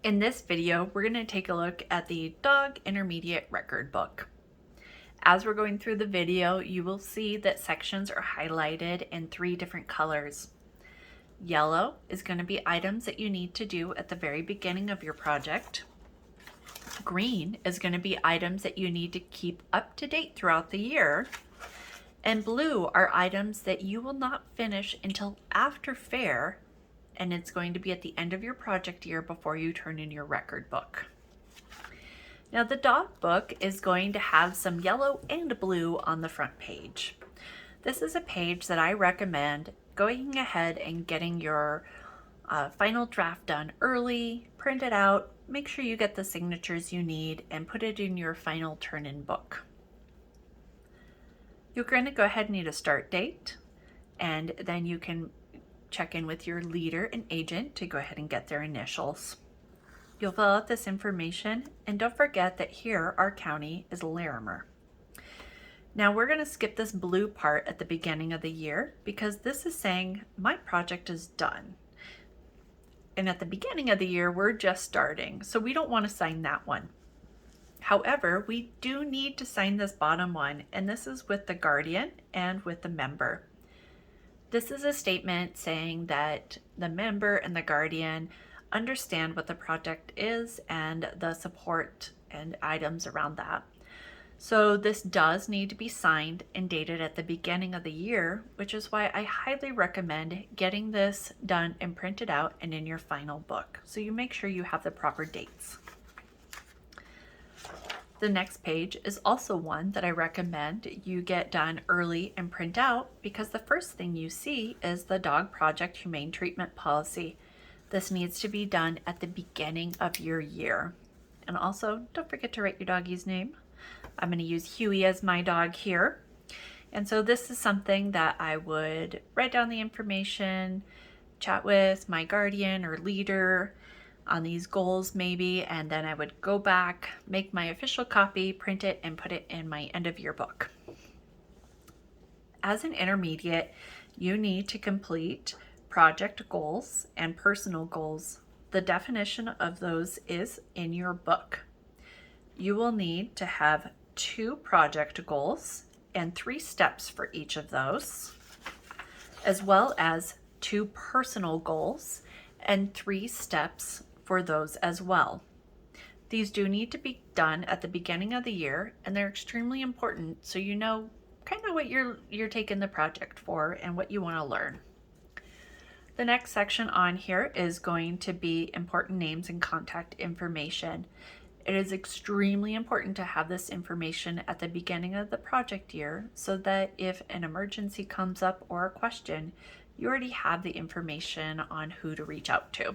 In this video, we're going to take a look at the Dog Intermediate Record Book. As we're going through the video, you will see that sections are highlighted in 3 different colors. Yellow is going to be items that you need to do at the very beginning of your project. Green is going to be items that you need to keep up to date throughout the year. And blue are items that you will not finish until after fair, and it's going to be at the end of your project year before you turn in your record book. Now the dog book is going to have some yellow and blue on the front page. This is a page that I recommend going ahead and getting your final draft done early, print it out, make sure you get the signatures you need, and put it in your final turn-in book. You're going to go ahead and need a start date, and then you can check in with your leader and agent to go ahead and get their initials. You'll fill out this information, and don't forget that here our county is Larimer. Now we're going to skip this blue part at the beginning of the year because this is saying my project is done. And at the beginning of the year we're just starting, so we don't want to sign that one. However, we do need to sign this bottom one, and this is with the guardian and with the member. This is a statement saying that the member and the guardian understand what the project is and the support and items around that. So this does need to be signed and dated at the beginning of the year, which is why I highly recommend getting this done and printed out and in your final book, so you make sure you have the proper dates. The next page is also one that I recommend you get done early and print out because the first thing you see is the Dog Project Humane Treatment Policy. This needs to be done at the beginning of your year. And also, don't forget to write your doggy's name. I'm going to use Huey as my dog here. And so this is something that I would write down the information, chat with my guardian or leader on these goals maybe, and then I would go back, make my official copy, print it, and put it in my end of year book. As an intermediate, you need to complete project goals and personal goals. The definition of those is in your book. You will need to have 2 project goals and 3 steps for each of those, as well as 2 personal goals and 3 steps for those as well. These do need to be done at the beginning of the year, and they're extremely important so you know kind of what you're taking the project for and what you want to learn. The next section on here is going to be important names and contact information. It is extremely important to have this information at the beginning of the project year so that if an emergency comes up or a question, you already have the information on who to reach out to.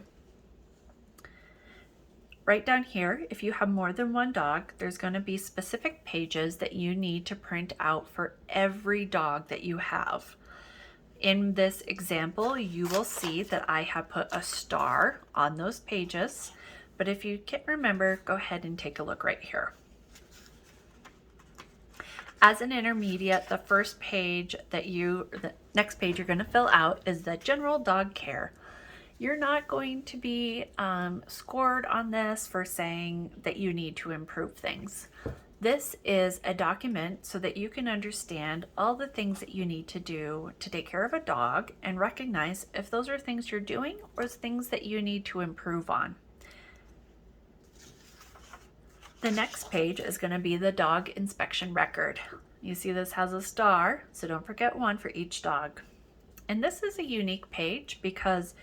Right down here, if you have more than one dog, there's going to be specific pages that you need to print out for every dog that you have. In this example, you will see that I have put a star on those pages, but if you can't remember, go ahead and take a look right here. As an intermediate, the next page you're going to fill out is the general dog care. You're not going to be scored on this for saying that you need to improve things. This is a document so that you can understand all the things that you need to do to take care of a dog and recognize if those are things you're doing or things that you need to improve on. The next page is going to be the dog inspection record. You see this has a star, so don't forget one for each dog. And this is a unique page because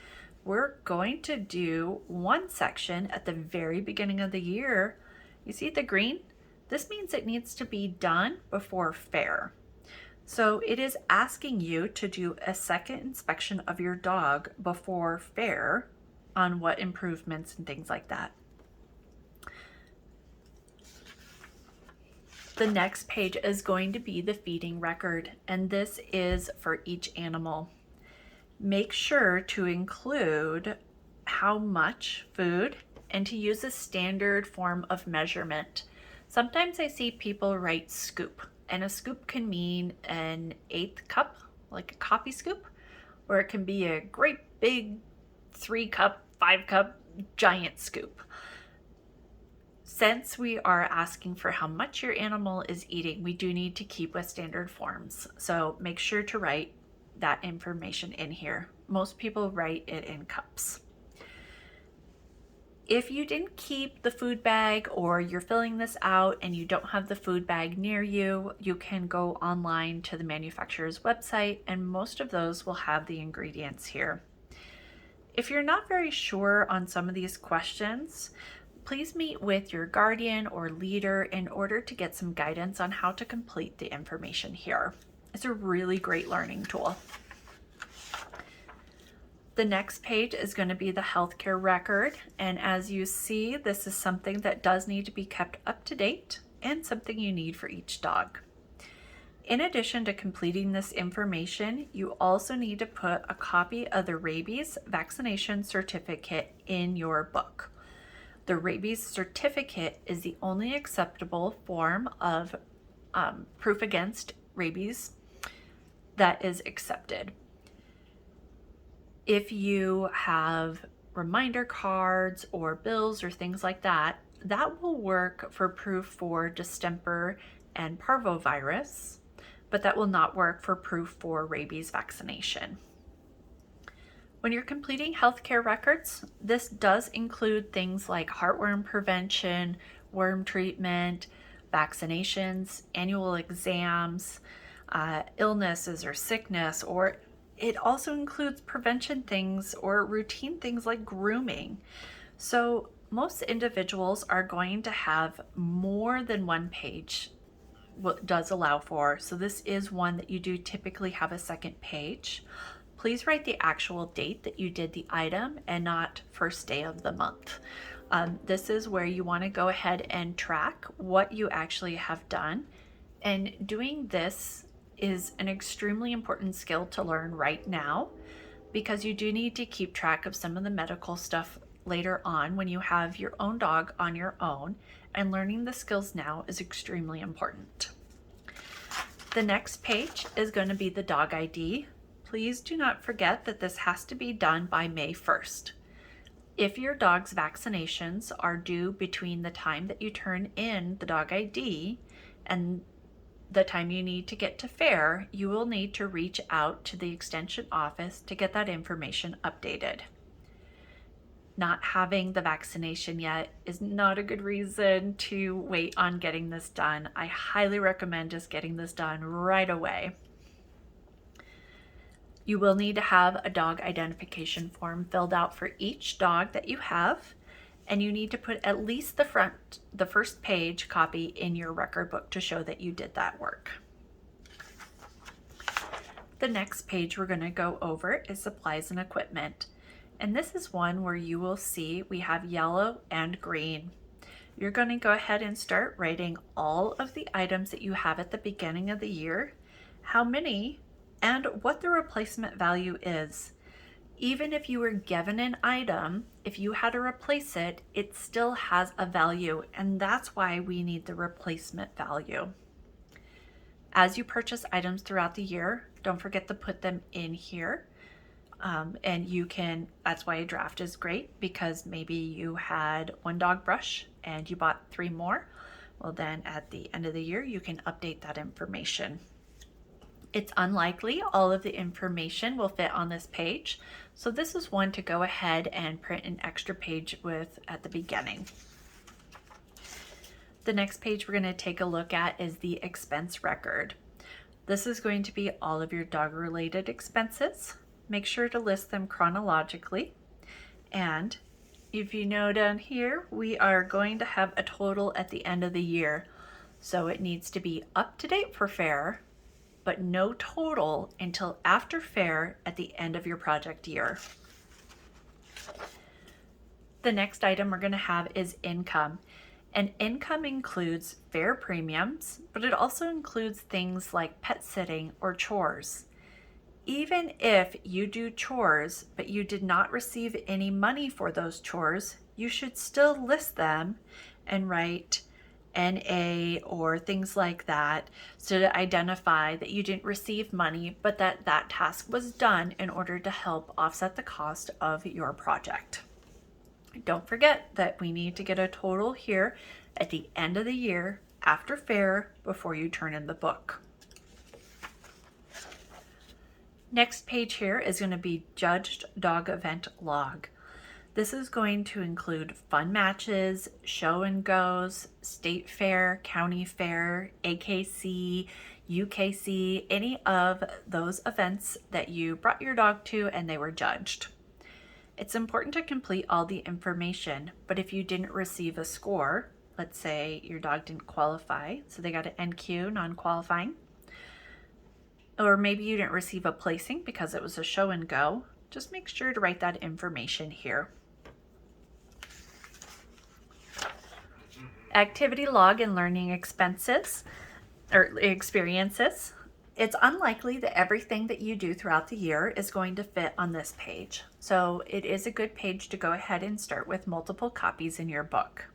we're going to do one section at the very beginning of the year. You see the green? This means it needs to be done before fair. So it is asking you to do a second inspection of your dog before fair on what improvements and things like that. The next page is going to be the feeding record, and this is for each animal. Make sure to include how much food and to use a standard form of measurement. Sometimes I see people write scoop, and a scoop can mean an 1/8 cup, like a coffee scoop, or it can be a great big 3 cup, 5 cup giant scoop. Since we are asking for how much your animal is eating, we do need to keep with standard forms. So make sure to write that information in here. Most people write it in cups. If you didn't keep the food bag or you're filling this out and you don't have the food bag near you, you can go online to the manufacturer's website, and most of those will have the ingredients here. If you're not very sure on some of these questions, please meet with your guardian or leader in order to get some guidance on how to complete the information here. It's a really great learning tool. The next page is going to be the healthcare record, and as you see, this is something that does need to be kept up to date and something you need for each dog. In addition to completing this information, you also need to put a copy of the rabies vaccination certificate in your book. The rabies certificate is the only acceptable form of proof against rabies that is accepted. If you have reminder cards or bills or things like that, that will work for proof for distemper and parvovirus, but that will not work for proof for rabies vaccination. When you're completing healthcare records, this does include things like heartworm prevention, worm treatment, vaccinations, annual exams, illnesses or sickness, or it also includes prevention things or routine things like grooming. So most individuals are going to have more than one page, what does allow for. So this is one that you do typically have a second page. Please write the actual date that you did the item and not first day of the month. This is where you want to go ahead and track what you actually have done. And doing this is an extremely important skill to learn right now, because you do need to keep track of some of the medical stuff later on when you have your own dog on your own, and learning the skills now is extremely important. The next page is going to be the dog ID. Please do not forget that this has to be done by May 1st. If your dog's vaccinations are due between the time that you turn in the dog ID and the time you need to get to fair, you will need to reach out to the extension office to get that information updated. Not having the vaccination yet is not a good reason to wait on getting this done. I highly recommend just getting this done right away. You will need to have a dog identification form filled out for each dog that you have, and you need to put at least the first page copy in your record book to show that you did that work. The next page we're going to go over is supplies and equipment. And this is one where you will see we have yellow and green. You're going to go ahead and start writing all of the items that you have at the beginning of the year, how many, and what the replacement value is. Even if you were given an item, if you had to replace it, it still has a value, and that's why we need the replacement value. As you purchase items throughout the year, don't forget to put them in here. And you can, that's why a draft is great, because maybe you had one dog brush and you bought 3 more. Well, then at the end of the year, you can update that information. It's unlikely all of the information will fit on this page, so this is one to go ahead and print an extra page with at the beginning. The next page we're going to take a look at is the expense record. This is going to be all of your dog-related expenses. Make sure to list them chronologically, and if you know down here, we are going to have a total at the end of the year, so it needs to be up to date for fair, but no total until after fair at the end of your project year. The next item we're going to have is income. And income includes fair premiums, but it also includes things like pet sitting or chores. Even if you do chores, but you did not receive any money for those chores, you should still list them and write NA or things like that, so to identify that you didn't receive money, but that task was done in order to help offset the cost of your project. don't forget that we need to get a total here at the end of the year after fair before you turn in the book. Next page here is going to be Judged Dog Event Log. This is going to include fun matches, show and goes, state fair, county fair, AKC, UKC, any of those events that you brought your dog to and they were judged. It's important to complete all the information, but if you didn't receive a score, let's say your dog didn't qualify, so they got an NQ, non-qualifying, or maybe you didn't receive a placing because it was a show and go, just make sure to write that information here. Activity log and learning expenses or experiences. It's unlikely that everything that you do throughout the year is going to fit on this page. So it is a good page to go ahead and start with multiple copies in your book.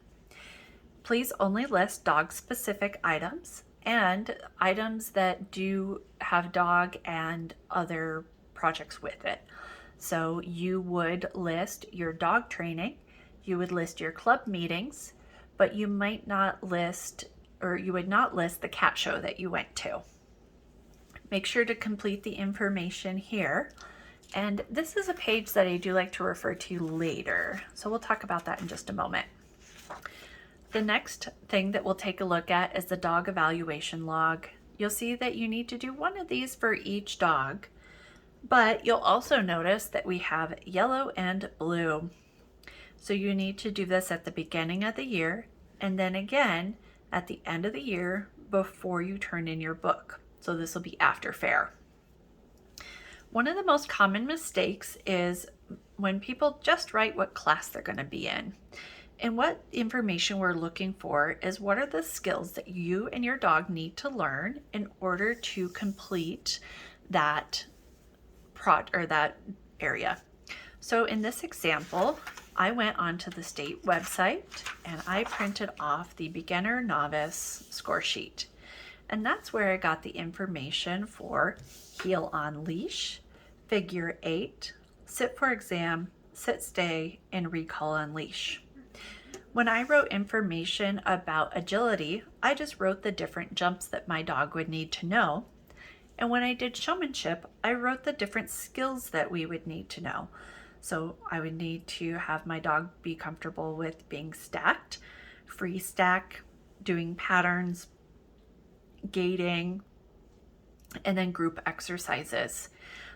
Please only list dog specific items and items that do have dog and other projects with it. So you would list your dog training, you would list your club meetings, but you might not list, or you would not list the cat show that you went to. Make sure to complete the information here. And this is a page that I do like to refer to later. So we'll talk about that in just a moment. The next thing that we'll take a look at is the dog evaluation log. You'll see that you need to do one of these for each dog, but you'll also notice that we have yellow and blue. So you need to do this at the beginning of the year and then again at the end of the year before you turn in your book. So this will be after fair. One of the most common mistakes is when people just write what class they're going to be in. And what information we're looking for is what are the skills that you and your dog need to learn in order to complete that that area. So in this example, I went onto the state website and I printed off the beginner novice score sheet. And that's where I got the information for heel on leash, figure 8, sit for exam, sit stay, and recall on leash. When I wrote information about agility, I just wrote the different jumps that my dog would need to know. And when I did showmanship, I wrote the different skills that we would need to know. So I would need to have my dog be comfortable with being stacked, free stack, doing patterns, gating, and then group exercises.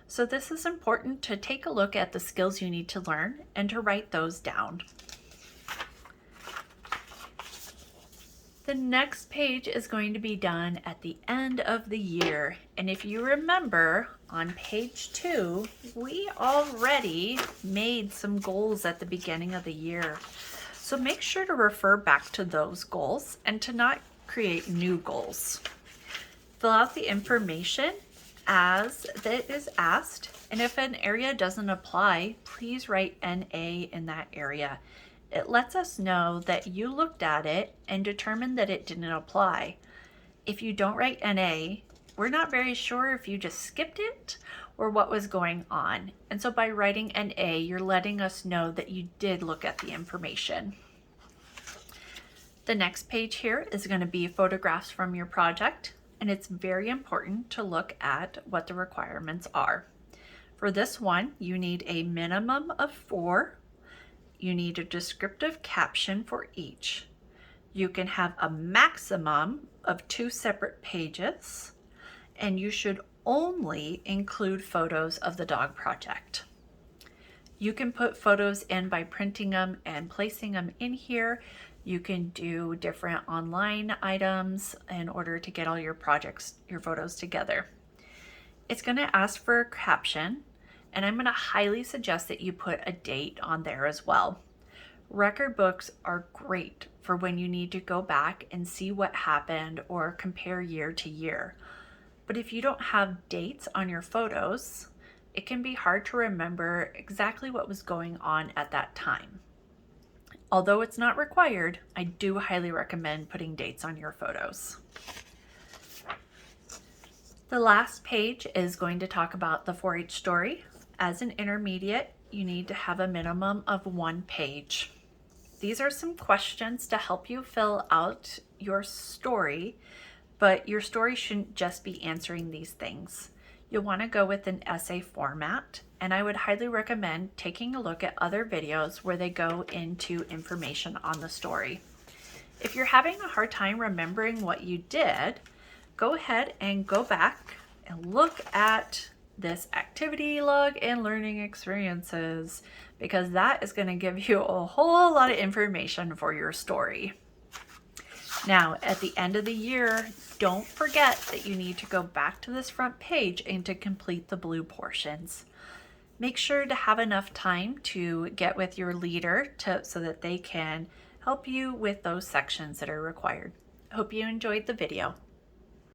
So this is important to take a look at the skills you need to learn and to write those down. The next page is going to be done at the end of the year. And if you remember on page 2, we already made some goals at the beginning of the year. So make sure to refer back to those goals and to not create new goals. Fill out the information as it is asked. And if an area doesn't apply, please write NA in that area. It lets us know that you looked at it and determined that it didn't apply. If you don't write NA, we're not very sure if you just skipped it or what was going on. And so by writing NA, you're letting us know that you did look at the information. The next page here is going to be photographs from your project, and it's very important to look at what the requirements are. For this one, you need a minimum of 4. You need a descriptive caption for each. You can have a maximum of 2 separate pages, and you should only include photos of the dog project. You can put photos in by printing them and placing them in here. You can do different online items in order to get all your projects, your photos together. It's going to ask for a caption, and I'm going to highly suggest that you put a date on there as well. Record books are great for when you need to go back and see what happened or compare year to year. But if you don't have dates on your photos, it can be hard to remember exactly what was going on at that time. Although it's not required, I do highly recommend putting dates on your photos. The last page is going to talk about the 4-H story. As an intermediate, you need to have a minimum of 1 page. These are some questions to help you fill out your story, but your story shouldn't just be answering these things. You'll want to go with an essay format, and I would highly recommend taking a look at other videos where they go into information on the story. If you're having a hard time remembering what you did, go ahead and go back and look at this activity log and learning experiences, because that is going to give you a whole lot of information for your story. Now, at the end of the year, don't forget that you need to go back to this front page and to complete the blue portions. Make sure to have enough time to get with your leader so that they can help you with those sections that are required. I hope you enjoyed the video.